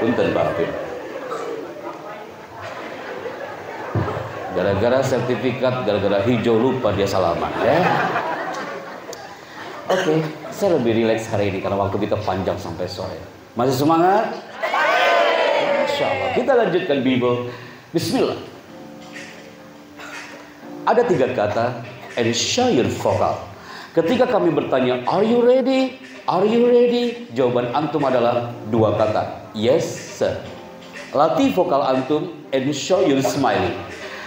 Punten Pak Apip. Gara-gara sertifikat, gara-gara hijau lupa dia salaman ya. Oke, saya lebih rileks hari ini karena waktu kita panjang sampai sore. Masih semangat? Masya Allah. Kita lanjutkan Bible. Bismillah. Ada 3 kata, and show your vocal. Ketika kami bertanya, are you ready? Are you ready? Jawaban antum adalah 2 kata, yes sir. Latih vokal antum and show your smiling.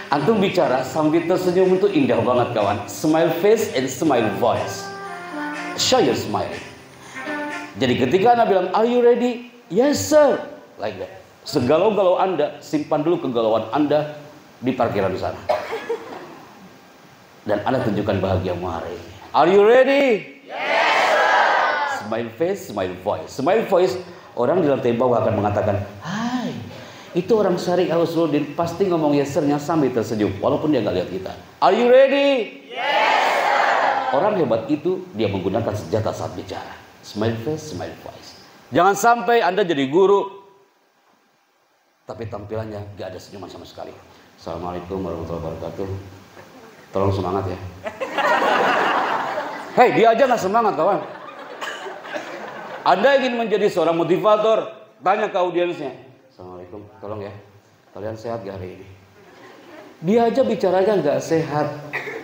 Antum bicara sambil tersenyum itu indah banget kawan. Smile face and smile voice. Show your smiling. Jadi ketika Anda bilang, are you ready? Yes sir. Like that. Segalau-galau Anda, simpan dulu kegalauan Anda di parkiran di sana. Dan Anda tunjukkan bahagiamu hari ini. Are you ready? Yes sir. Smile face, smile voice. Smile voice, orang di lantai bawah akan mengatakan, hai. Itu orang Syariq Al-Usuluddin pasti ngomong yes sir-nya sambil tersenyum walaupun dia nggak lihat kita. Are you ready? Yes sir. Orang hebat itu dia menggunakan senjata saat bicara. Smile face, smile voice. Jangan sampai Anda jadi guru tapi tampilannya nggak ada senyuman sama sekali. Assalamualaikum warahmatullahi wabarakatuh. Tolong semangat ya. Hei, dia aja nggak semangat kawan. Anda ingin menjadi seorang motivator, tanya ke audiensnya. Assalamualaikum, tolong ya, kalian sehat gak hari ini? Dia aja bicaranya nggak sehat.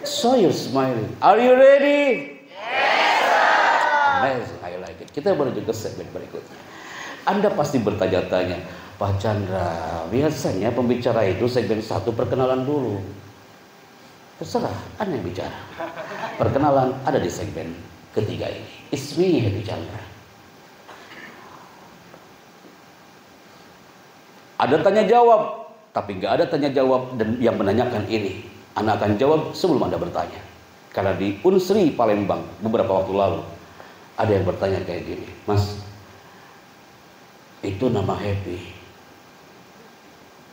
So you're smiling. Are you ready? Yes sir. Amazing, I like it. Kita menuju ke segmen berikutnya. Anda pasti bertanya-tanya, Pak Chandra, biasanya pembicara itu segmen 1 perkenalan dulu. Terserah, Anda yang bicara. Perkenalan ada di segmen ketiga ini. It's me, Happy Chandra. Ada tanya jawab, tapi nggak ada tanya jawab dan yang menanyakan ini. Anda akan jawab sebelum Anda bertanya. Karena di Unsri Palembang beberapa waktu lalu ada yang bertanya kayak gini, Mas, itu nama Happy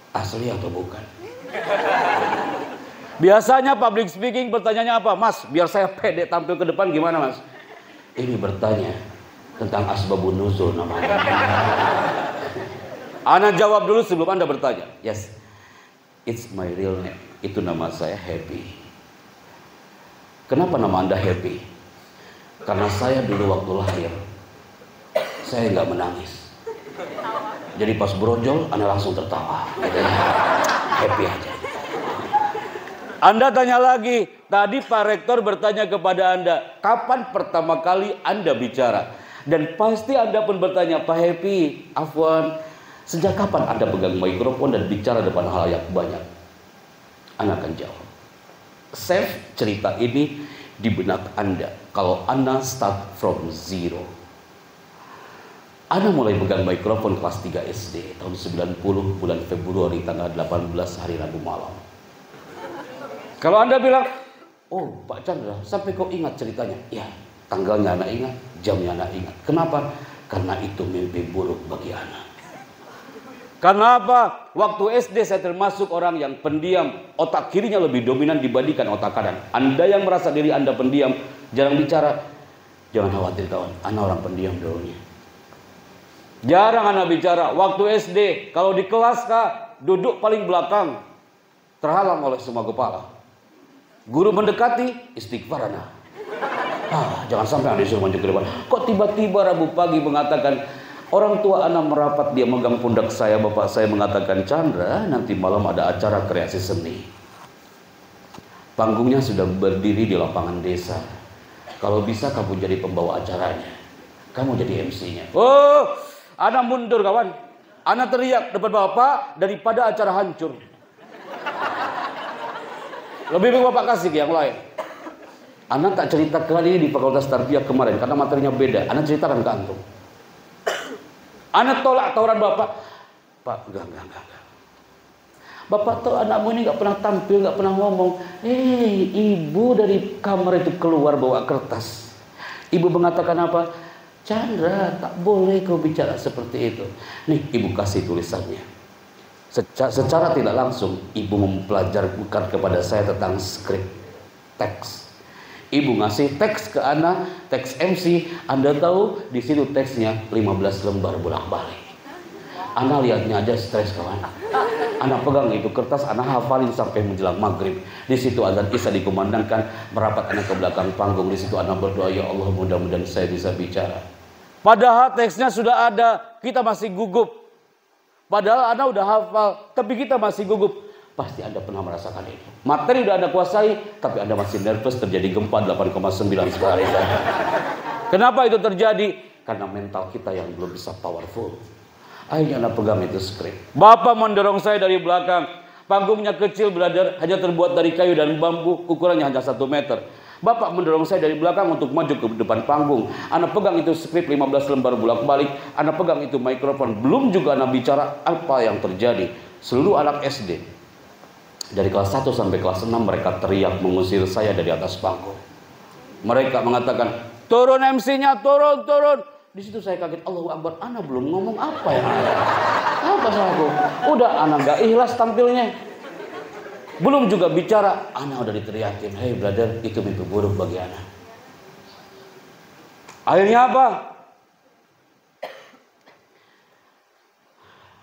asli atau bukan? Biasanya public speaking bertanyanya apa? Mas, biar saya pede tampil ke depan gimana mas? Ini bertanya tentang asbabun nuzul namanya. Anda jawab dulu sebelum Anda bertanya. Yes, it's my real name. Itu nama saya Happy. Kenapa nama Anda Happy? Karena saya dulu waktu lahir, saya nggak menangis. Jadi pas brojol, Anda langsung tertawa. Happy aja. Anda tanya lagi, tadi Pak Rektor bertanya kepada Anda, kapan pertama kali Anda bicara? Dan pasti Anda pun bertanya, Pak Happy, Afwan, sejak kapan Anda pegang mikrofon dan bicara depan halayak banyak? Anda akan jawab. Save cerita ini di benak Anda. Kalau Anda start from zero. Anda mulai pegang mikrofon kelas 3 SD tahun 90 bulan Februari tanggal 18 hari Rabu malam. Kalau Anda bilang, oh Pak Chandra, sampai kau ingat ceritanya? Ya, tanggalnya Anda ingat, jamnya Anda ingat. Kenapa? Karena itu mimpi buruk bagi Anda. Karena apa? Waktu SD saya termasuk orang yang pendiam. Otak kirinya lebih dominan dibandingkan otak kanan. Anda yang merasa diri Anda pendiam, jarang bicara. Jangan khawatir kawan, Anda orang pendiam dulunya. Jarang Anda bicara. Waktu SD, kalau di kelas Kak, duduk paling belakang. Terhalang oleh semua kepala. Guru mendekati, istighfar Anda. Jangan sampai Anda disuruh maju ke depan. Kok tiba-tiba Rabu pagi mengatakan, orang tua anak merapat, dia megang pundak saya, bapak saya mengatakan, Chandra, nanti malam ada acara kreasi seni. Panggungnya sudah berdiri di lapangan desa. Kalau bisa kamu jadi pembawa acaranya. Kamu jadi MC-nya. Oh, anak mundur kawan. Anak teriak depan bapak daripada acara hancur. Lebih baik bapak kasih ke yang lain. Anak tak cerita kali ini di Fakultas Tarbiyah kemarin karena materinya beda. Anak ceritakan ke antum. Anak tolak tawaran bapak. Pak, enggak. Bapak tahu anakmu ini nggak pernah tampil, nggak pernah ngomong. Ibu dari kamar itu keluar bawa kertas. Ibu mengatakan apa? Chandra, tak boleh kau bicara seperti itu. Nih, ibu kasih tulisannya. Secara tidak langsung, ibu mempelajarkan kepada saya tentang skrip, teks. Ibu ngasih teks ke Ana, teks MC. Anda tahu di situ teksnya 15 lembar bolak-balik. Ana lihatnya aja stres kawan. Ana pegang itu kertas, ana hafalin sampai menjelang maghrib. Di situ azan isya dikumandangkan, merapat ana ke belakang panggung. Di situ ana berdoa, ya Allah mudah-mudahan saya bisa bicara. Padahal teksnya sudah ada, kita masih gugup. Padahal ana udah hafal, tapi kita masih gugup. Pasti Anda pernah merasakan itu. Materi udah Anda kuasai, tapi Anda masih nervous, terjadi gempa 8,9 sekali. Kenapa itu terjadi? Karena mental kita yang belum bisa powerful. Akhirnya Anda pegang itu skrip. Bapak mendorong saya dari belakang. Panggungnya kecil, brother, hanya terbuat dari kayu dan bambu, ukurannya hanya 1 meter. Bapak mendorong saya dari belakang untuk maju ke depan panggung. Anda pegang itu skrip 15 lembar bolak-balik. Anda pegang itu mikrofon. Belum juga Anda bicara apa yang terjadi. Seluruh anak SD dari kelas 1 sampai kelas 6 mereka teriak mengusir saya dari atas panggung. Mereka mengatakan, turun MC-nya, turun, turun. Di situ saya kaget, Allahu Akbar, ana belum ngomong apa ya? Apa salahku? Udah ana gak ikhlas tampilnya. Belum juga bicara, ana udah diteriakin, hey brother, itu mimpi buruk bagi ana. Akhirnya apa?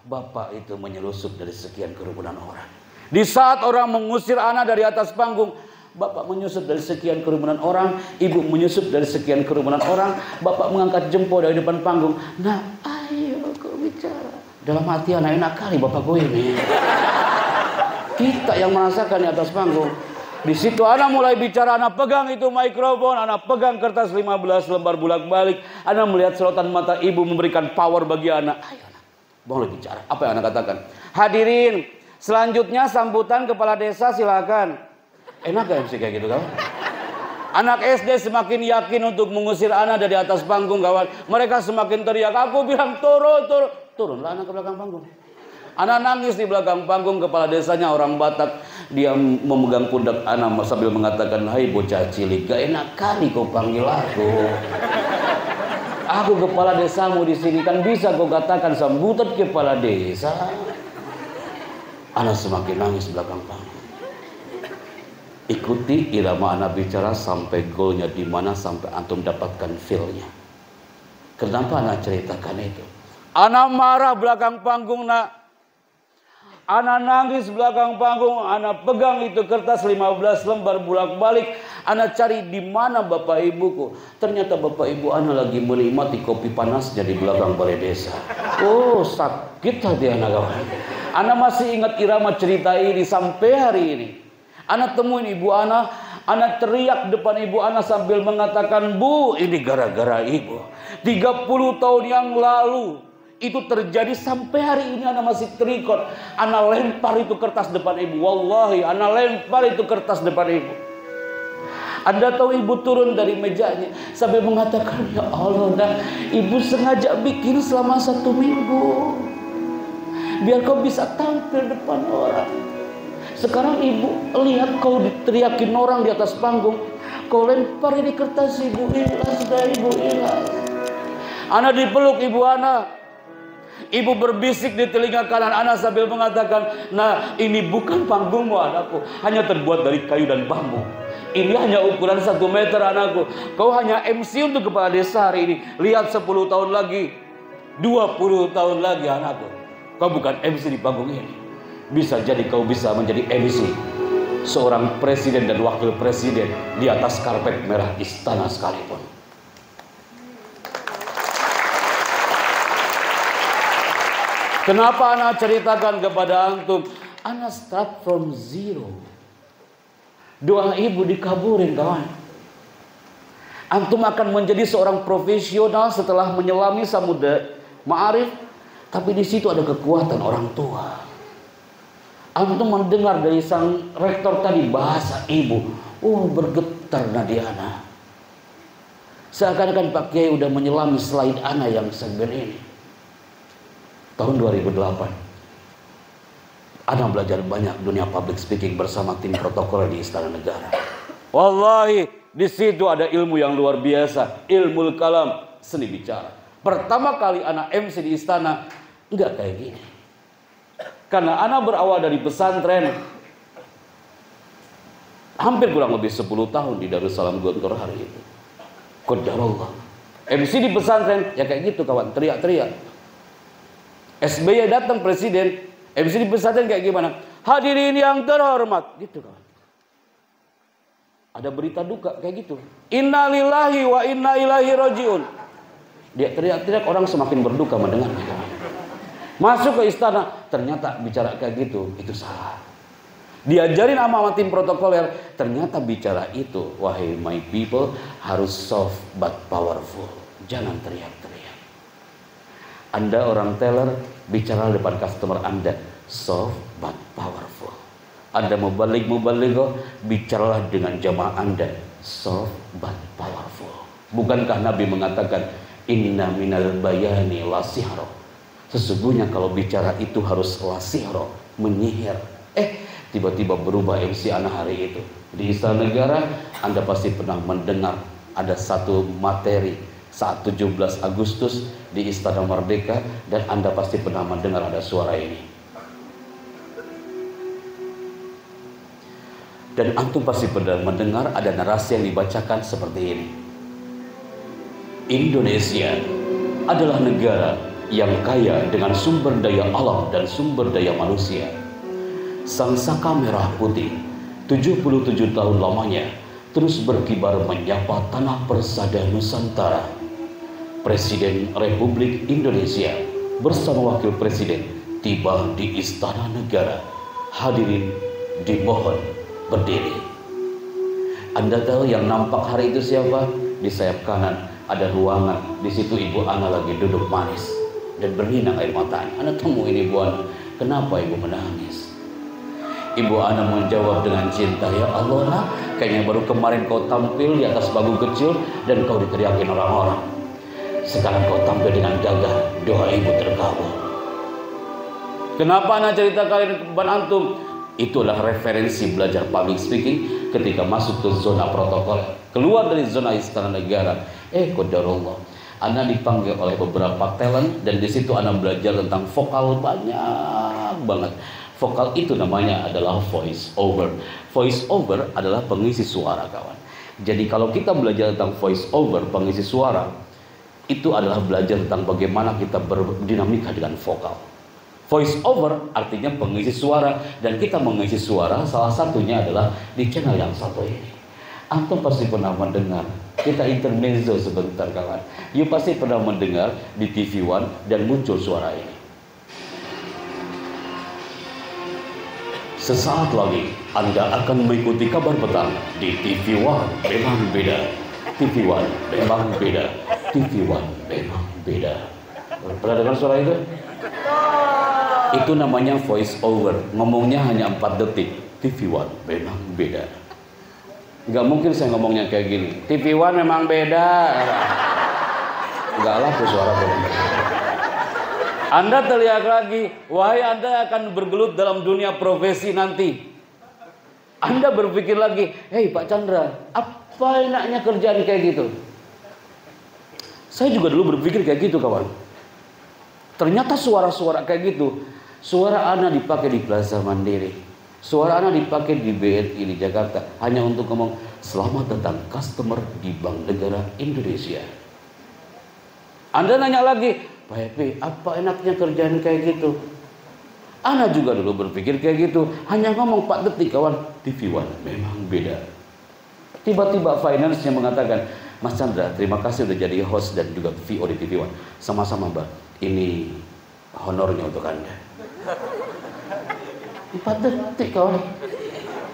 Bapak itu menyelusup dari sekian kerumunan orang. Di saat orang mengusir anak dari atas panggung, bapak menyusup dari sekian kerumunan orang, ibu menyusup dari sekian kerumunan orang, bapak mengangkat jempol dari depan panggung. Nah, ayo kau bicara. Dalam hati anak enak kali bapakku ini. Kita yang merasakan di atas panggung. Di situ anak mulai bicara, anak pegang itu mikrofon, anak pegang kertas 15 lembar bolak-balik, anak melihat sorotan mata ibu memberikan power bagi anak. Ayo anak, boleh bicara. Apa yang anak katakan? Hadirin, selanjutnya sambutan kepala desa silakan. Enak gak MC kayak gitu kawan? Anak SD semakin yakin untuk mengusir anak dari atas panggung kawan. Mereka semakin teriak. Aku bilang turun, turun. Turunlah anak ke belakang panggung. Anak nangis di belakang panggung. Kepala desanya orang Batak. Dia memegang pundak anak sambil mengatakan, hai bocah cilik, gak enak kali kau panggil aku. Aku kepala desamu di sini, kan bisa kau katakan sambutan kepala desa. Anak semakin nangis belakang panggung. Ikuti irama anak bicara sampai golnya di mana, sampai antum dapatkan feel-nya. Kenapa anak ceritakan itu? Anak marah belakang panggung nak. Anak nangis belakang panggung. Anak pegang itu kertas 15 lembar bolak-balik. Anak cari di mana bapak ibuku. Ternyata bapak ibu anak lagi menikmati kopi panasnya di belakang balai desa. Oh, sakit hati anak kawan. Anak masih ingat irama cerita ini sampai hari ini. Anak temuin ibu anak teriak depan ibu anak sambil mengatakan, Bu, ini gara-gara ibu. 30 tahun yang lalu itu terjadi, sampai hari ini anak masih terikat. Anak lempar itu kertas depan ibu. Wallahi, anak lempar itu kertas depan ibu. Anda tahu ibu turun dari mejanya sambil mengatakan, ya Allah, dan ibu sengaja bikin selama 1 minggu. Biar kau bisa tampil depan orang. Sekarang ibu lihat kau diteriakin orang di atas panggung. Kau lempar ini kertas, ibu ikhlas, dah ibu ikhlas. Anak dipeluk ibu anak. Ibu berbisik di telinga kanan anak sambil mengatakan, nah ini bukan panggungmu anakku. Hanya terbuat dari kayu dan bambu. Ini hanya ukuran 1 meter anakku. Kau hanya MC untuk kepala desa hari ini. Lihat 10 tahun lagi, 20 tahun lagi anakku, kau bukan MC di panggung ini. Bisa jadi kau bisa menjadi MC seorang presiden dan wakil presiden di atas karpet merah istana sekalipun. Kenapa anak ceritakan kepada antum? Anak start from zero. Doa ibu dikaburin kawan. Antum akan menjadi seorang profesional setelah menyelami samudra ma'arif. Tapi di situ ada kekuatan orang tua. Antum mendengar dari sang rektor tadi bahasa ibu. Oh, bergetar nadi anak. Seakan-akan Pak Kiai udah menyelami slide anak yang segmen ini. Tahun 2008. Anak belajar banyak dunia public speaking bersama tim protokol di Istana Negara. Wallahi, di situ ada ilmu yang luar biasa. Ilmu kalam, seni bicara. Pertama kali anak MC di istana, enggak kayak gini. Karena anak berawal dari pesantren, hampir kurang lebih 10 tahun di Darussalam Gontor hari itu. Qadarullah. MC di pesantren, ya kayak gitu kawan, teriak-teriak. SBY datang presiden, MC dipesatin kayak gimana? Hadirin yang terhormat, gitu kan. Ada berita duka kayak gitu. Innalillahi wa inna ilaihi rajiun. Dia teriak-teriak, orang semakin berduka mendengarnya. Masuk ke istana, ternyata bicara kayak gitu, itu salah. Diajarin sama tim protokoler, ternyata bicara itu, wahai my people, harus soft but powerful. Jangan teriak-teriak. Anda orang teller, bicara depan customer Anda, soft but powerful. Anda mubalik, bicaralah dengan jamaah Anda, soft but powerful. Bukankah Nabi mengatakan, inna minal bayani lasihro. Sesungguhnya kalau bicara itu harus lasihro, menyihir. Tiba-tiba berubah MC anak hari itu. Di Istana Negara, Anda pasti pernah mendengar ada satu materi saat 17 Agustus di Istana Merdeka, dan Anda pasti pernah mendengar ada suara ini. Dan antum pasti pernah mendengar ada narasi yang dibacakan seperti ini. Indonesia adalah negara yang kaya dengan sumber daya alam dan sumber daya manusia. Sang saka merah putih 77 tahun lamanya terus berkibar menyapa tanah persada Nusantara. Presiden Republik Indonesia bersama Wakil Presiden tiba di Istana Negara. Hadirin dimohon berdiri. Anda tahu yang nampak hari itu siapa? Di sayap kanan ada ruangan. Di situ Ibu Ana lagi duduk manis dan berlinang air matanya. Anda temuin Ibu Ana. Kenapa Ibu menangis? Ibu Ana menjawab dengan cinta, ya Allah lah, kayaknya baru kemarin kau tampil di atas panggung kecil dan kau diteriakin orang-orang. Sekarang kau tampil dengan gagah, doa Ibu terkabul. Kenapa Ana cerita kalian kepada antum? Itulah referensi belajar public speaking ketika masuk ke zona protokol. Keluar dari zona Istana Negara, qadarullah, Anda dipanggil oleh beberapa talent, dan di situ Anda belajar tentang vokal banyak banget. Vokal itu namanya adalah voice over. Voice over adalah pengisi suara, kawan. Jadi kalau kita belajar tentang voice over, pengisi suara, itu adalah belajar tentang bagaimana kita berdinamika dengan vokal. Voice over artinya pengisi suara, dan kita mengisi suara salah satunya adalah di channel yang satu ini. Antum pasti pernah mendengar, kita intermezzo sebentar kawan. You pasti pernah mendengar di TV One dan muncul suara ini. Sesaat lagi Anda akan mengikuti kabar petang di TV One. Memang beda. TV One memang beda. TV One memang beda. Pernah dengar suara itu? Itu namanya voice over. Ngomongnya hanya 4 detik. TV One memang beda. Gak mungkin saya ngomongnya kayak gini. TV One memang beda. Gak laku suara begitu. Anda teriak lagi, wahai Anda akan bergelut dalam dunia profesi nanti. Anda berpikir lagi, hei Pak Chandra, apa enaknya kerjaan kayak gitu? Saya juga dulu berpikir kayak gitu, kawan. Ternyata suara-suara kayak gitu, suara Ana dipakai di Plaza Mandiri, suara Ana dipakai di BRI di Jakarta, hanya untuk ngomong selamat datang customer di Bank Negara Indonesia. Anda nanya lagi, Pak Happy, apa enaknya kerjaan kayak gitu? Ana juga dulu berpikir kayak gitu, hanya ngomong 4 detik, kawan. TV One memang beda. Tiba-tiba finance-nya mengatakan, Mas Chandra, terima kasih udah jadi host dan juga VO di TV One. Sama-sama, Mbak. Ini honornya untuk Anda. 4 detik, kawan.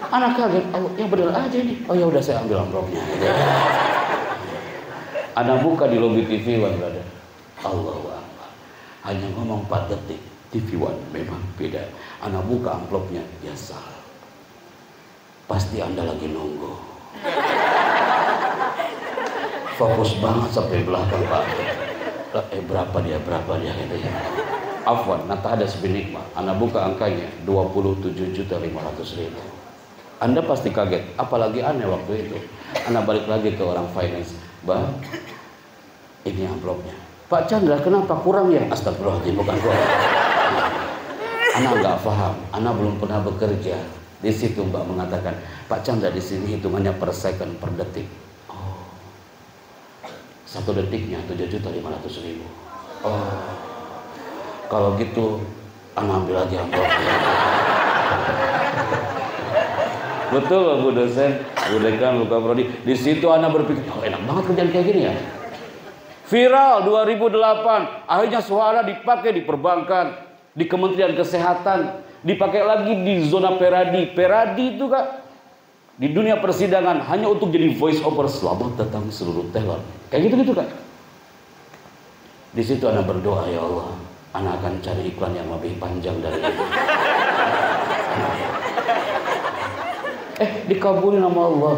Anak kaget, oh, yang bener aja nih. Oh ya udah, saya ambil amplopnya. Anda buka di lobi TV One, brother. Allahu Akbar. Hanya ngomong 4 detik. TV One memang beda. Anda buka amplopnya, ya salah. Pasti Anda lagi nunggu. Fokus banget sampai belakang, Pak. Berapa dia gitu ya. Afwan, nata ada sebinikmah. Anda buka angkanya 27.500.000. Anda pasti kaget, apalagi aneh waktu itu. Anda balik lagi ke orang finance, Bang, ini amplopnya. Pak Chandra, kenapa kurang ya? Astagfirullahaladzim, bukan kurang. Anda nggak paham, Anda belum pernah bekerja. Di situ Mbak mengatakan, Pak Chandra di sini hitungannya per second, per detik. Oh, 1 detiknya 7.500.000. Oh, Kalau gitu, ana ambil aja amplop. Betul loh Bu dosen, Bu Dekan, Luka Prodi. Di situ ana berpikir, oh enak banget kerjaan kayak gini ya. Viral 2008, akhirnya suara dipakai di perbankan, di Kementerian Kesehatan, dipakai lagi di zona Peradi. Peradi itu Kak, di dunia persidangan hanya untuk jadi voice over, selamat datang seluruh talent. Kayak gitu-gitu Kak. Di situ ana berdoa, ya Allah, ana akan cari iklan yang lebih panjang dari ini. Dikabulin sama Allah.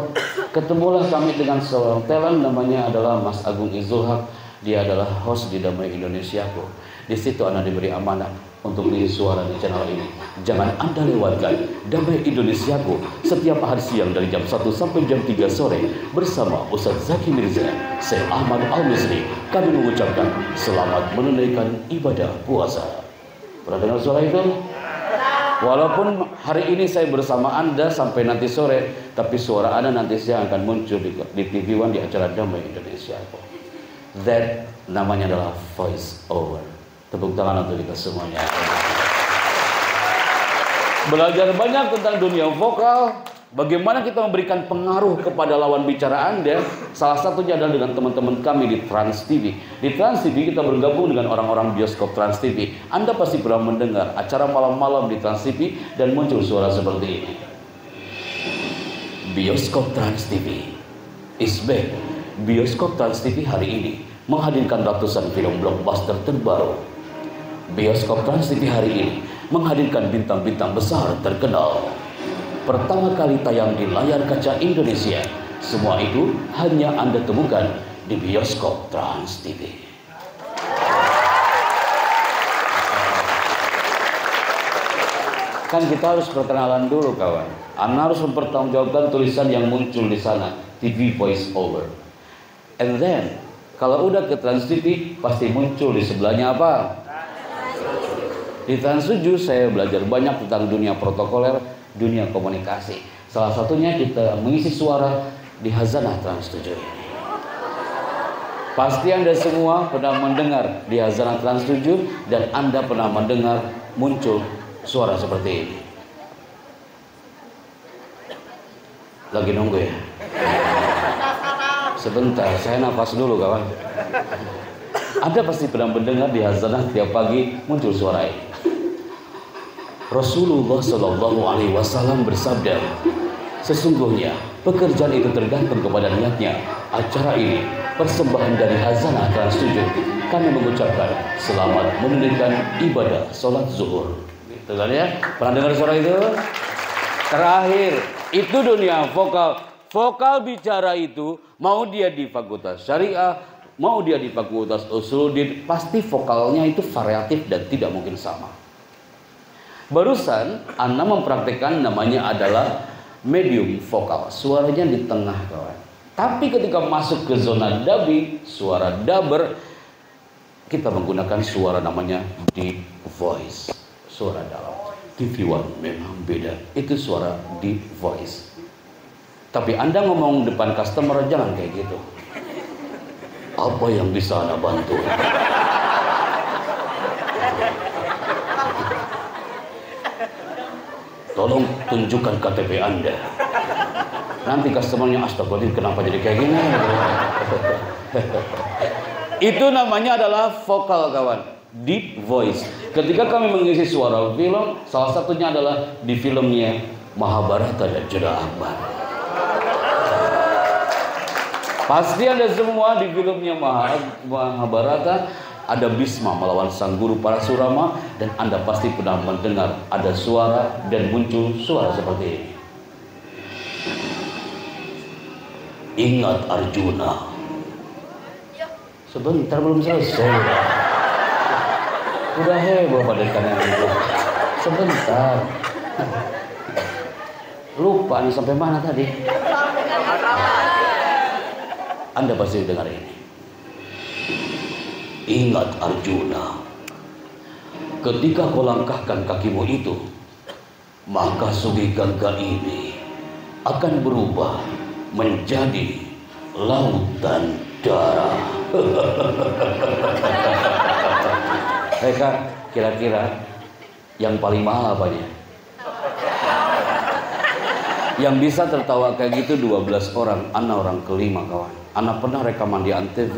Ketemulah kami dengan seorang talent, namanya adalah Mas Agung Izulhaq. Dia adalah host di Damai Indonesiaku. Di situ Anda diberi amanah untuk mengisi suara di channel ini. Jangan Anda lewatkan Damai Indonesiaku setiap hari siang dari jam 1 sampai jam 3 sore bersama Ustaz Zaki Mirza, Syekh Ahmad Al-Misri. Kami mengucapkan selamat menunaikan ibadah puasa. Pernah dengar suara itu? Walaupun hari ini saya bersama Anda sampai nanti sore, tapi suara Anda nanti siang akan muncul di TV One di acara Damai Indonesia. That namanya adalah voice over. Tepuk tangan untuk kita semuanya. Belajar banyak tentang dunia vokal, bagaimana kita memberikan pengaruh kepada lawan bicara Anda. Salah satunya adalah dengan teman-teman kami di Trans TV. Di Trans TV kita bergabung dengan orang-orang bioskop Trans TV. Anda pasti pernah mendengar acara malam-malam di Trans TV dan muncul suara seperti ini. Bioskop Trans TV is back. Bioskop Trans TV hari ini menghadirkan ratusan film blockbuster terbaru. Bioskop Trans TV hari ini menghadirkan bintang-bintang besar terkenal. Pertama kali tayang di layar kaca Indonesia. Semua itu hanya Anda temukan di Bioskop Trans TV. Kan kita harus perkenalan dulu kawan. Anda harus mempertanggungjawabkan tulisan yang muncul di sana, TV voice over. And then, kalau udah ke Trans TV, pasti muncul di sebelahnya apa? Di Trans 7 saya belajar banyak tentang dunia protokoler, dunia komunikasi. Salah satunya kita mengisi suara di Hazanah Trans 7 ini. Pasti Anda semua pernah mendengar di Hazanah Trans 7 dan Anda pernah mendengar muncul suara seperti ini. Lagi nunggu ya? Sebentar, saya nafas dulu kawan. Anda pasti pernah mendengar di Hazanah tiap pagi muncul suara ini. Rasulullah Shallallahu Alaihi Wasallam bersabda, sesungguhnya pekerjaan itu tergantung kepada niatnya. Acara ini persembahan dari Hazanah Trans 7. Kami mengucapkan selamat menunaikan ibadah sholat zuhur. Gitu kan ya? Pernah dengar suara itu? Terakhir, itu dunia vokal. Vokal bicara itu, mau dia di fakultas syariah, mau dia di fakultas usuluddin, pasti vokalnya itu variatif dan tidak mungkin sama. Barusan Anda mempraktikkan namanya adalah medium vokal, suaranya di tengah kawan. Tapi ketika masuk ke zona dubbing, suara dubber, kita menggunakan suara namanya deep voice, suara dalam. TV One memang beda, itu suara deep voice. Tapi Anda ngomong depan customer jangan kayak gitu. Apa yang bisa Anda bantu? Tolong tunjukkan KTP Anda. Nanti customernya astagfirullahaladzim kenapa jadi kayak gini? Itu namanya adalah vokal kawan, deep voice. Ketika kami mengisi suara film, salah satunya adalah di filmnya Mahabharata dan Yudha Akbar. Pasti Anda semua di filmnya Mahabharata ada Bhisma melawan sang guru Parasurama, dan Anda pasti pernah mendengar ada suara dan muncul suara seperti ini. Ingat Arjuna. Sebentar belum selesai. Udah heboh pada kanan itu. Sebentar. Lupa nih sampai mana tadi. Anda pasti dengar ini. Ingat Arjuna, ketika kau langkahkan kakimu itu, maka sungai Gangga ini akan berubah menjadi lautan darah. Hei Kak, Kira-kira yang paling mahal apanya? Yang bisa tertawa kayak gitu 12 orang. Ana orang kelima kawan. Ana pernah rekaman di Antv,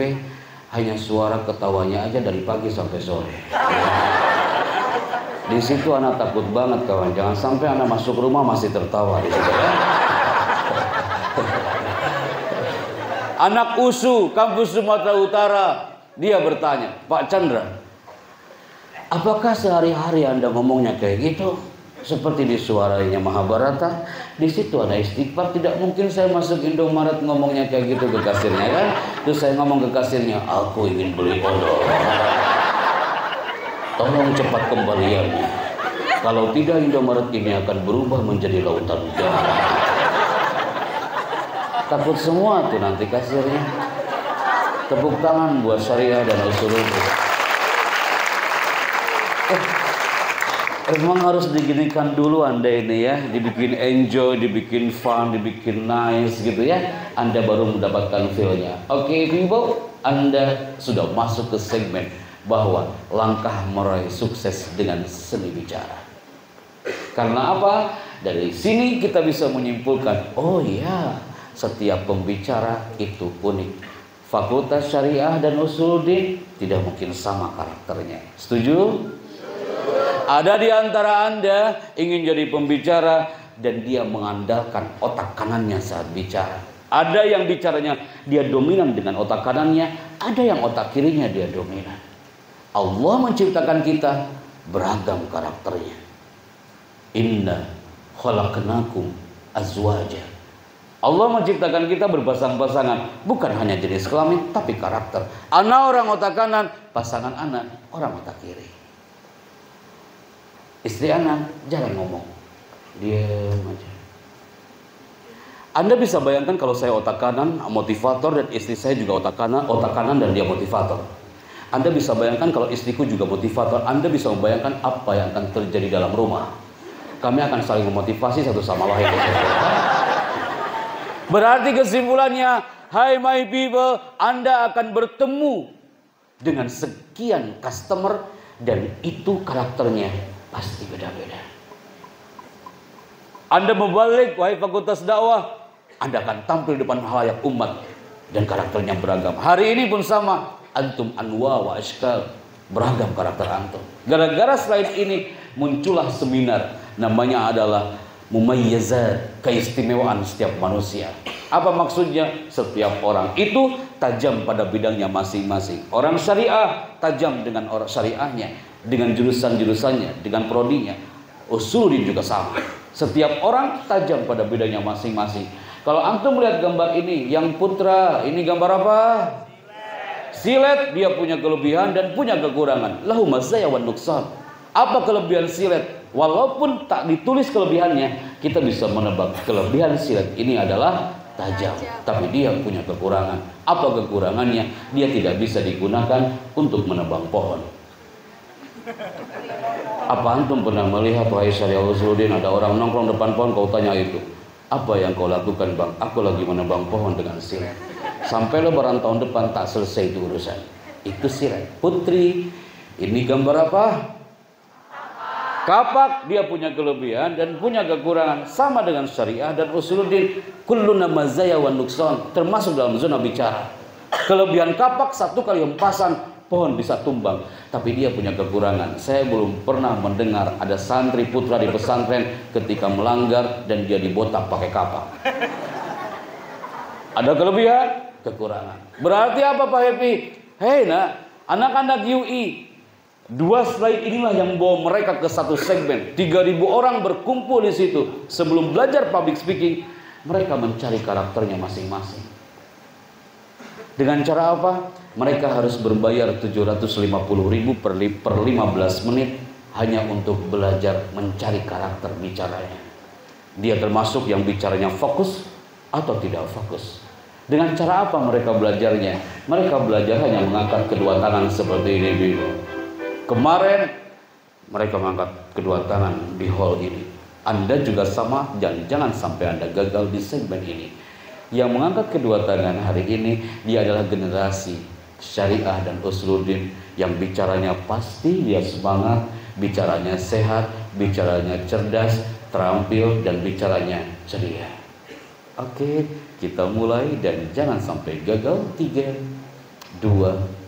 hanya suara ketawanya aja dari pagi sampai sore. Di situ Ana takut banget kawan. Jangan sampai Ana masuk rumah masih tertawa di situ ya. Anak USU kampus Sumatera Utara, dia bertanya, Pak Chandra, apakah sehari-hari Anda ngomongnya kayak gitu? Seperti di suaranya Mahabharata, di situ ada istighfar. Tidak mungkin saya masuk Indomaret ngomongnya kayak gitu ke kasirnya kan? Terus saya ngomong ke kasirnya, aku ingin beli odol. Tolong cepat kembaliannya. Kalau tidak Indomaret ini akan berubah menjadi lautan darah. Takut semua tuh nanti kasirnya. Tepuk tangan buat Syariah dan Usuluddin. Emang harus diginikan dulu Anda ini ya, dibikin enjoy, dibikin fun, dibikin nice gitu ya. Anda baru mendapatkan feel-nya. Oke, people, Anda sudah masuk ke segmen bahwa langkah meraih sukses dengan seni bicara. Karena apa? Dari sini kita bisa menyimpulkan, oh iya, setiap pembicara itu unik. Fakultas Syariah dan Usuluddin tidak mungkin sama karakternya. Setuju? Ada di antara Anda ingin jadi pembicara dan dia mengandalkan otak kanannya saat bicara. Ada yang bicaranya dia dominan dengan otak kanannya, ada yang otak kirinya dia dominan. Allah menciptakan kita beragam karakternya. Inna khalaqnakum azwaja. Allah menciptakan kita berpasang-pasangan, bukan hanya jenis kelamin tapi karakter. Ana orang otak kanan, pasangan ana orang otak kiri. Istri ana jarang ngomong, diam aja. Anda bisa bayangkan kalau saya otak kanan motivator dan istri saya juga otak kanan dan dia motivator. Anda bisa bayangkan kalau istriku juga motivator. Anda bisa membayangkan apa yang akan terjadi dalam rumah. Kami akan saling memotivasi satu sama lain. Berarti kesimpulannya, hai my people, Anda akan bertemu dengan sekian customer dan itu karakternya pasti beda-beda. Anda membalik, wahai fakultas dakwah, Anda akan tampil di depan halayak umat dan karakternya beragam. Hari ini pun sama, antum anwa wa ashkal, beragam karakter antum. Gara-gara slide ini muncullah seminar, namanya adalah mumayyazat, keistimewaan setiap manusia. Apa maksudnya? Setiap orang itu tajam pada bidangnya masing-masing. Orang syariah tajam dengan orang syariahnya, dengan jurusan-jurusannya, dengan prodinya. Usuluddin juga sama. Setiap orang tajam pada bidangnya masing-masing. Kalau antum melihat gambar ini, yang putra, ini gambar apa? Silet, dia punya kelebihan dan punya kekurangan. Lahu mazaya wan nuqsan. Apa kelebihan silet? Walaupun tak ditulis kelebihannya, kita bisa menebak kelebihan silet ini adalah tajam. Tapi dia punya kekurangan. Apa kekurangannya? Dia tidak bisa digunakan untuk menebang pohon. Apa antum pernah melihat, wahai Syariah Usuluddin, ada orang nongkrong depan pohon, kau tanya itu, apa yang kau lakukan bang? Aku lagi menebang pohon dengan silet. Sampai lebaran tahun depan tak selesai itu urusan. Itu silet. Putri, ini gambar apa? Kapak, dia punya kelebihan dan punya kekurangan. Sama dengan Syariah dan Usuluddin, kulluna mazaya wan nuqsan, termasuk dalam zona bicara. Kelebihan kapak, satu kali hempasan pohon bisa tumbang, tapi dia punya kekurangan. Saya belum pernah mendengar ada santri putra di pesantren ketika melanggar dan dia dibotak pakai kapak. Ada kelebihan, kekurangan. Berarti apa Pak Happy? Hei nak, anak-anak UI, dua slide inilah yang membawa mereka ke satu segmen. 3.000 orang berkumpul di situ. Sebelum belajar public speaking, mereka mencari karakternya masing-masing. Dengan cara apa? Mereka harus berbayar 750.000 per 15 menit hanya untuk belajar mencari karakter bicaranya. Dia termasuk yang bicaranya fokus atau tidak fokus. Dengan cara apa mereka belajarnya? Mereka belajar hanya mengangkat kedua tangan seperti ini dulu. Kemarin mereka mengangkat kedua tangan di hall ini. Anda juga sama, dan jangan sampai Anda gagal di segmen ini. Yang mengangkat kedua tangan hari ini, dia adalah generasi Syariah dan Usuluddin yang bicaranya pasti dia semangat, bicaranya sehat, bicaranya cerdas, terampil, dan bicaranya ceria. Oke, kita mulai dan jangan sampai gagal. 3, 2.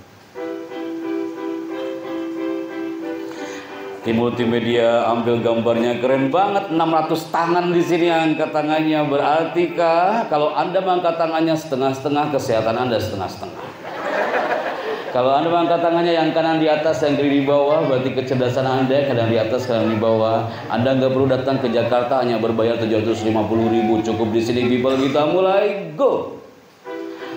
Tim Multimedia ambil gambarnya, keren banget. 600 tangan di sini angkat tangannya. Berarti kalau Anda mengangkat tangannya setengah-setengah, kesehatan Anda setengah-setengah. Kalau Anda mengangkat tangannya yang kanan di atas, yang kiri di bawah, berarti kecerdasan Anda kadang di atas, kadang di bawah. Anda nggak perlu datang ke Jakarta, hanya berbayar 750.000 cukup di sini. People, kita mulai, go.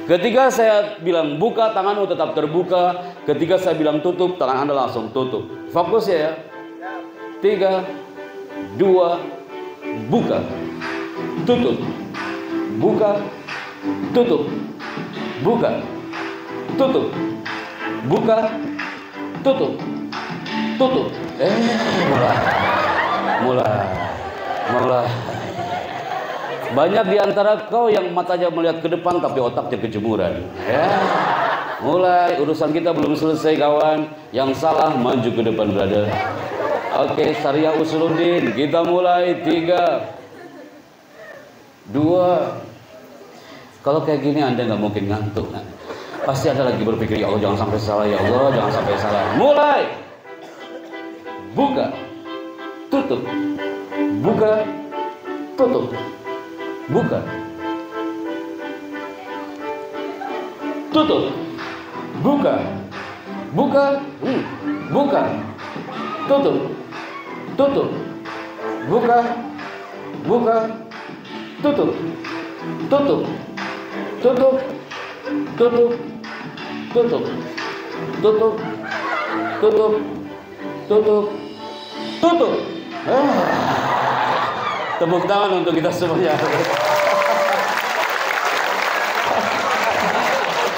Ketika saya bilang buka, tanganmu tetap terbuka. Ketika saya bilang tutup, tangan Anda langsung tutup. Fokus ya. 3, 2, buka, tutup, buka, tutup, buka, tutup, buka, tutup, tutup. Mulai. Banyak di antara kau yang matanya melihat ke depan tapi otaknya kejemuran. Ya. Mulai, urusan kita belum selesai kawan. Yang salah maju ke depan, brother. Oke, Syariah Usuluddin, kita mulai. 3, 2. Kalau kayak gini Anda nggak mungkin ngantuk. Pasti Anda lagi berpikir, ya Allah jangan sampai salah, ya Allah jangan sampai salah. Mulai. Buka, tutup, buka, tutup, buka, tutup, buka, buka, buka, tutup, tutup, buka, buka, tutup, tutup, tutup, tutup, tutup, tutup, tutup, tutup, tutup. Tepuk tangan untuk kita semuanya.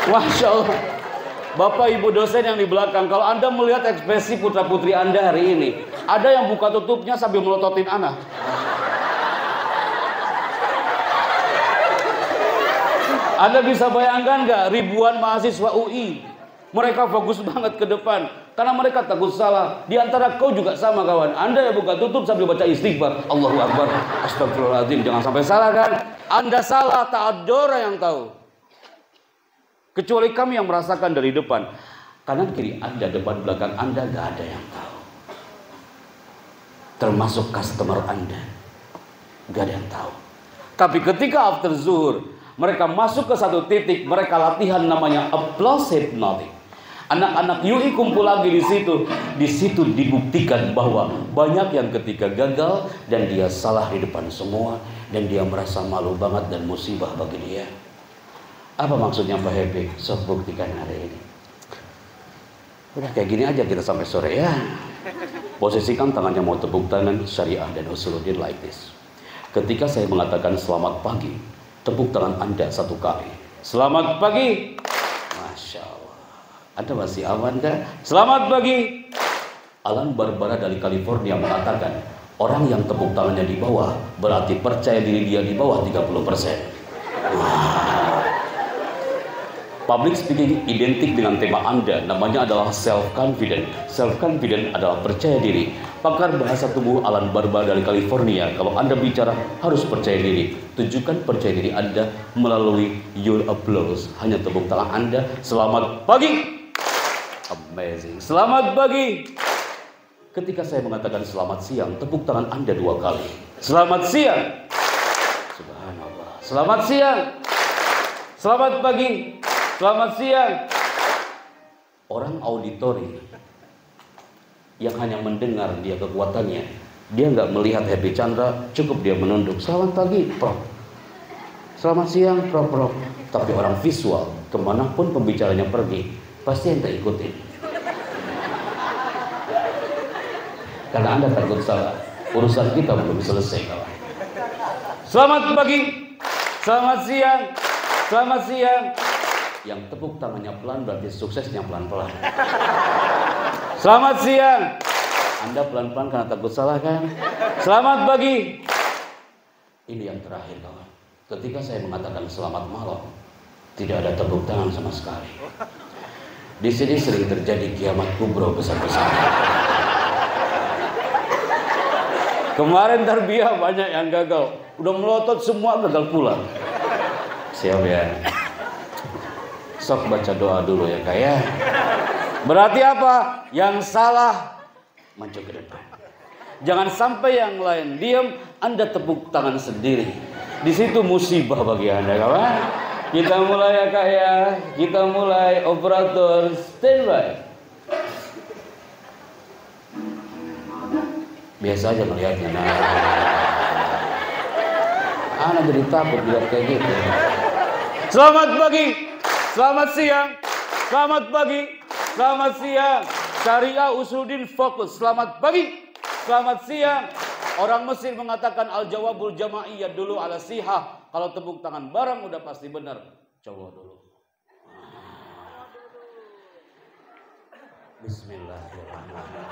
Masya Allah. Bapak Ibu dosen yang di belakang, kalau Anda melihat ekspresi putra putri Anda hari ini, ada yang buka tutupnya sambil melototin anak. Anda bisa bayangkan nggak ribuan mahasiswa UI, mereka fokus banget ke depan karena mereka takut salah. Di antara kau juga sama kawan. Anda yang buka tutup sambil baca istighfar, Allahu Akbar, Astagfirullahaladzim, jangan sampai salah kan? Anda salah, tak ada orang yang tahu. Kecuali kami yang merasakan dari depan. Kanan kiri Anda, depan belakang Anda, gak ada yang tahu. Termasuk customer Anda, gak ada yang tahu. Tapi ketika after zuhur, mereka masuk ke satu titik, mereka latihan namanya applause hypnotic. Anak-anak UI kumpul lagi di situ. Di situ dibuktikan bahwa banyak yang ketika gagal dan dia salah di depan semua, dan dia merasa malu banget dan musibah bagi dia. Apa maksudnya Pak Happy? Sok buktikan hari ini. Udah kayak gini aja kita sampai sore ya. Posisikan tangannya mau tepuk tangan, Syariah dan Usuluddin like this. Ketika saya mengatakan selamat pagi, tepuk tangan Anda 1 kali. Selamat pagi. Masya Allah. Anda masih aman kan? Selamat pagi. Alan Barbara dari California mengatakan, orang yang tepuk tangannya di bawah berarti percaya diri dia di bawah 30%. Public speaking identik dengan tema Anda, namanya adalah self-confident. Self-confident adalah percaya diri. Pakar bahasa tubuh Alan Barbara dari California, kalau Anda bicara harus percaya diri. Tunjukkan percaya diri Anda melalui your applause. Hanya tepuk tangan Anda. Selamat pagi. Amazing. Selamat pagi. Ketika saya mengatakan selamat siang, tepuk tangan Anda 2 kali. Selamat siang. Subhanallah. Selamat siang. Selamat pagi. Selamat siang. Orang auditori yang hanya mendengar dia kekuatannya, dia nggak melihat Happy Chandra, cukup dia menunduk. Selamat pagi, Prof. Selamat siang, Prof. Tapi orang visual, kemanapun pembicaranya pergi, pasti ente ikutin. Karena Anda takut salah. Urusan kita belum selesai, kawan. Selamat pagi, selamat siang, selamat siang. Yang tepuk tangannya pelan berarti suksesnya pelan-pelan. Selamat siang. Anda pelan-pelan karena takut salah kan? Selamat pagi. Ini yang terakhir kawan. Ketika saya mengatakan selamat malam, tidak ada tepuk tangan sama sekali. Di sini sering terjadi kiamat kubro besar-besaran. Kemarin tarbiyah banyak yang gagal, udah melotot semua gagal pulang. Siap ya. Sok baca doa dulu ya Kak ya. Berarti apa? Yang salah maju ke depan. Jangan sampai yang lain diam, Anda tepuk tangan sendiri. Di situ musibah bagi Anda kawan. Kita mulai ya Kak ya. Kita mulai, operator standby. Biasa aja melihatnya. Nah, Ana jadi takut lihat kayak gitu. Selamat pagi, selamat siang, selamat pagi, selamat siang. Syariah Usuluddin fokus. Selamat pagi, selamat siang. Orang Mesir mengatakan al-jawabul jama'iyyah dulu ala sihah. Kalau tepuk tangan bareng udah pasti benar. Coba dulu. Bismillahirrahmanirrahim.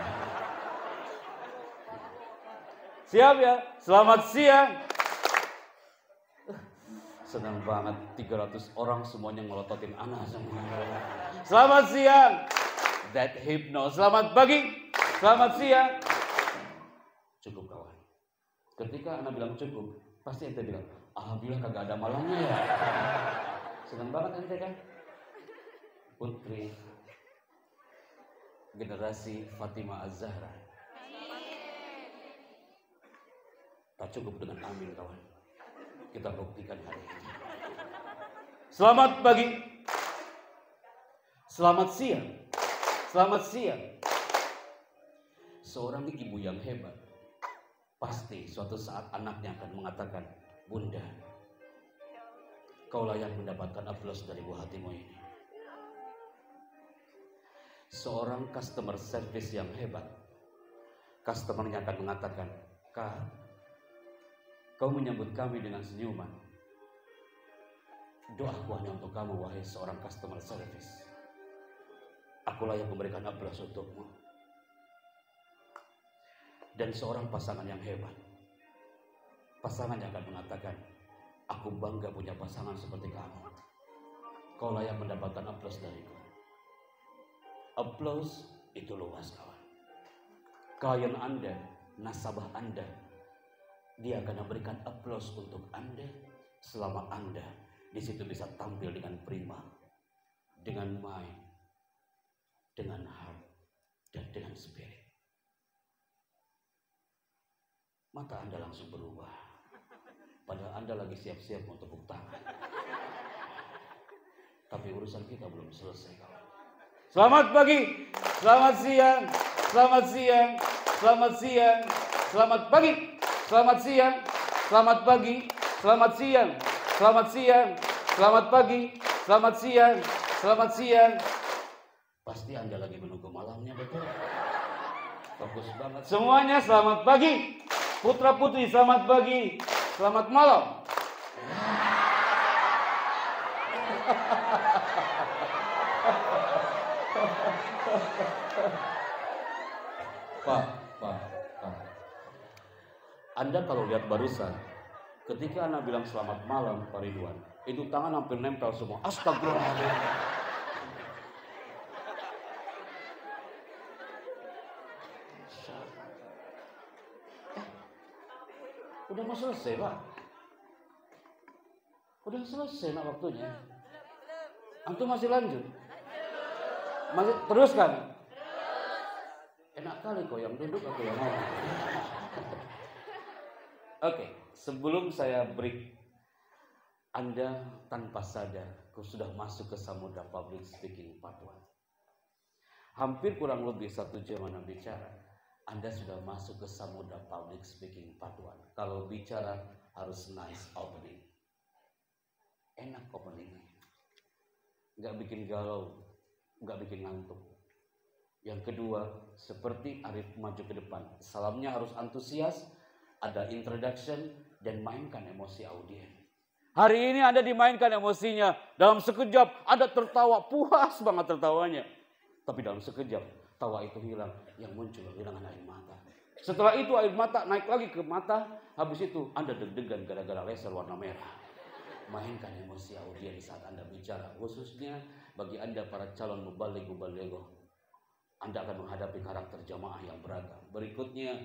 Siap ya? Selamat siang. Senang banget 300 orang semuanya ngelototin Ana semua. Selamat siang. That hypno. Selamat pagi. Selamat siang. Cukup kawan. Ketika Ana bilang cukup, pasti ente bilang, alhamdulillah kagak ada malangnya ya. Senang banget ente kan? Putri generasi Fatimah Az-Zahra. Tak cukup dengan amin kawan. Kita buktikan hari ini. Selamat pagi. Selamat siang. Selamat siang. Seorang ibu yang hebat pasti suatu saat anaknya akan mengatakan, Bunda, kau layak mendapatkan aplaus dari buah hatimu ini. Seorang customer service yang hebat, customernya akan mengatakan, Kak, kau menyambut kami dengan senyuman. Doaku hanya untuk kamu, wahai seorang customer service. Aku layak memberikan aplaus untukmu. Dan seorang pasangan yang hebat, pasangannya akan mengatakan, aku bangga punya pasangan seperti kamu. Kau layak mendapatkan aplaus dariku. Aplaus itu luas kawan. Klien Anda, nasabah Anda, dia akan memberikan aplaus untuk Anda selama Anda di situ bisa tampil dengan prima, dengan mind, dengan heart, dan dengan spirit. Mata Anda langsung berubah. Padahal Anda lagi siap-siap untuk tepuk tangan. Tapi urusan kita belum selesai kawan. Selamat pagi, selamat siang, selamat siang, selamat siang, selamat pagi, selamat siang, selamat pagi, selamat siang, selamat siang, selamat pagi, selamat siang, selamat siang. Pasti Anda lagi menunggu malamnya, betul? Fokus banget. Semuanya selamat pagi. Putra putri selamat pagi. Selamat malam. Pak. Anda kalau lihat barusan, ketika Anda bilang selamat malam Pak Ridwan, itu tangan hampir nempel semua. Astagfirullahaladzim. Udah mau selesai Pak. Udah selesai nak waktunya. Antum masih lanjut? Masih teruskan? Enak kali kok yang duduk atau yang ngomong. Oke, sebelum saya break, Anda tanpa sadar kau sudah masuk ke samudra public speaking part 1. Hampir kurang lebih 1 jam Anda bicara, Anda sudah masuk ke samudra public speaking part 1. Kalau bicara harus nice opening. Enak openingnya. Nggak bikin galau, nggak bikin ngantuk. Yang kedua, seperti Arif maju ke depan. Salamnya harus antusias, ada introduction, dan mainkan emosi audien. Hari ini Anda dimainkan emosinya. Dalam sekejap Anda tertawa, puas banget tertawanya. Tapi dalam sekejap, tawa itu hilang. Yang muncul hilangan air mata. Setelah itu air mata naik lagi ke mata. Habis itu Anda deg-degan gara-gara laser warna merah. Mainkan emosi audien saat Anda bicara. Khususnya bagi Anda para calon mubaligh-mubalighoh, Anda akan menghadapi karakter jamaah yang beragam. Berikutnya,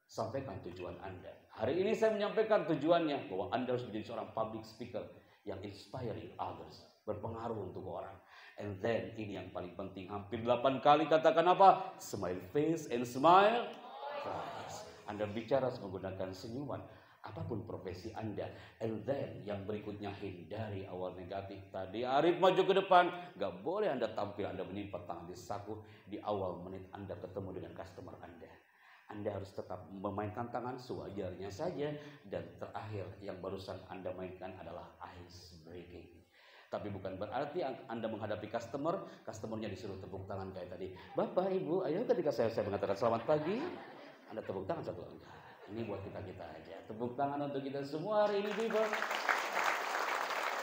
sampaikan tujuan Anda. Hari ini saya menyampaikan tujuannya bahwa Anda harus menjadi seorang public speaker yang inspiring others, berpengaruh untuk orang. And then ini yang paling penting, hampir 8 kali katakan apa? Smile face and smile face. Anda bicara menggunakan senyuman, apapun profesi Anda. And then yang berikutnya, hindari awal negatif. Tadi Arif maju ke depan, gak boleh Anda tampil Anda menyimpan tangan di saku di awal menit Anda ketemu dengan customer Anda. Anda harus tetap memainkan tangan sewajarnya saja. Dan terakhir yang barusan Anda mainkan adalah ice breaking. Tapi bukan berarti Anda menghadapi customernya disuruh tepuk tangan kayak tadi. Bapak, Ibu, ayo ketika saya mengatakan selamat pagi, Anda tepuk tangan satu langkah. Ini buat kita aja. Tepuk tangan untuk kita semua hari ini, people.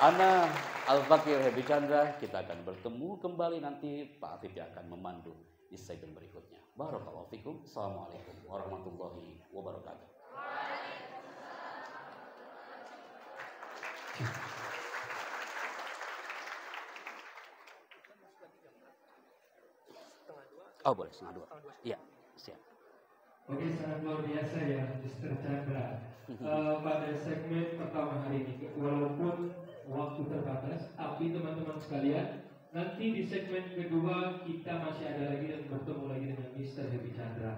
Ana Al-Fakir Happy Chandra. Kita akan bertemu kembali nanti. Pak Afif akan memandu di segmen berikutnya. Barakallahu fikum. Assalamualaikum warahmatullahi wabarakatuh. Oh, boleh setengah 2. Iya, siap. Oke, sangat luar biasa ya, Mr. Chandra. Pada segmen pertama hari ini, walaupun waktu terbatas, tapi teman-teman sekalian, nanti di segmen kedua kita masih ada lagi dan bertemu lagi dengan Mr. Happy Chandra.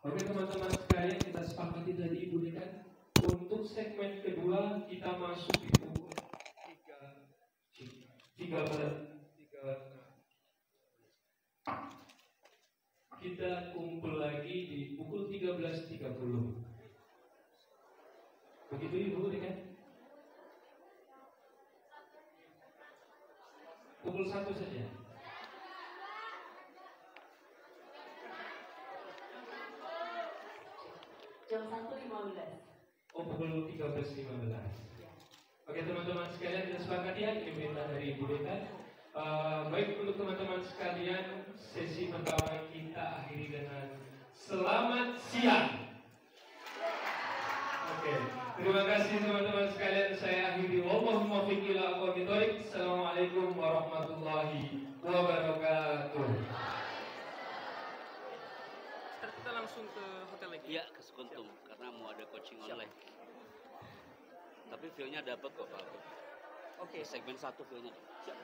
Oke, teman-teman sekalian, kita sepakati tadi Ibu Dekan. Untuk segmen kedua kita masuk di pukul 3. Kita kumpul lagi di pukul 13.30. Begitu Ibu Dekan? Pukul 1 saja. Jam 1.15. Oh, pukul 13.15. Oke, teman-teman sekalian, kita sepakati ya, ini perintah dari Ibu Dekan. Baik, untuk teman-teman sekalian, sesi pertama kita akhiri dengan selamat siang. Oke, terima kasih teman-teman sekalian. Saya akhiri. Wallahul muwaffiq ila aqwamit thoriq. Assalamualaikum warahmatullahi wabarakatuh. Kita langsung ke hotel lagi. Iya, ke Sekuntum karena mau ada coaching online. Tapi feel-nya dapat kok Pak. Oke. Segmen 1 feel-nya. Siap.